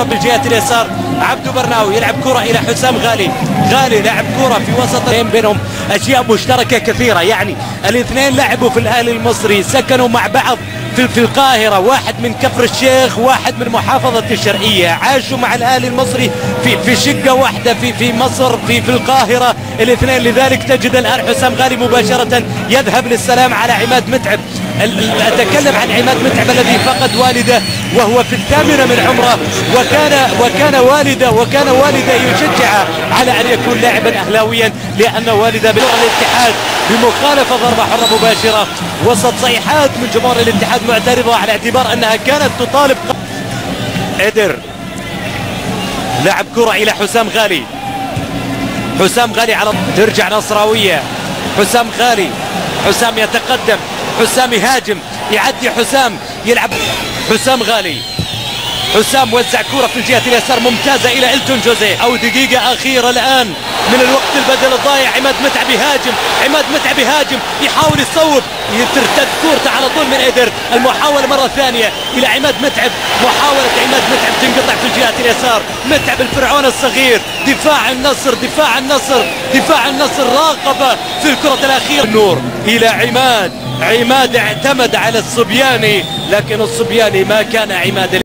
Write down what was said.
كرة بالجهة اليسار. عبدو برناوي يلعب كرة إلى حسام غالي. غالي لعب كرة في وسط بينهم أشياء مشتركة كثيرة، يعني الاثنين لعبوا في الأهلي المصري، سكنوا مع بعض في القاهرة، واحد من كفر الشيخ واحد من محافظة الشرقية، عاشوا مع الأهلي المصري في شقة واحدة في مصر في القاهرة الاثنين. لذلك تجد الآن حسام غالي مباشرة يذهب للسلام على عماد متعب. أتكلم عن عماد متعب الذي فقد والده وهو في 8 من عمره، وكان والده يشجع على أن يكون لاعبا أهلاويا، لأن والده بنور الاتحاد بمخالفة ضربة حرة مباشرة وسط صيحات من جمهور الاتحاد معترضة على اعتبار أنها كانت تطالب. إدر لعب كرة إلى حسام غالي. حسام غالي على ترجع نصراوية. حسام غالي، حسام يتقدم، حسام يهاجم، يعدي حسام، يلعب حسام غالي. حسام وزع كرة في الجهة اليسار ممتازة إلى إلتون جوزيه، أو دقيقة أخيرة الآن من الوقت البدل الضايع. عماد متعب يهاجم، عماد متعب يهاجم، يحاول يصوب، ترتد كورته على طول من إدر. المحاولة مرة ثانية إلى عماد متعب، محاولة عماد متعب تنقطع في الجهة اليسار. متعب الفرعون الصغير، دفاع النصر، دفاع النصر، دفاع النصر راقبة في الكرة الأخيرة. النور إلى عماد. عماد اعتمد على الصبياني، لكن الصبياني ما كان عماد.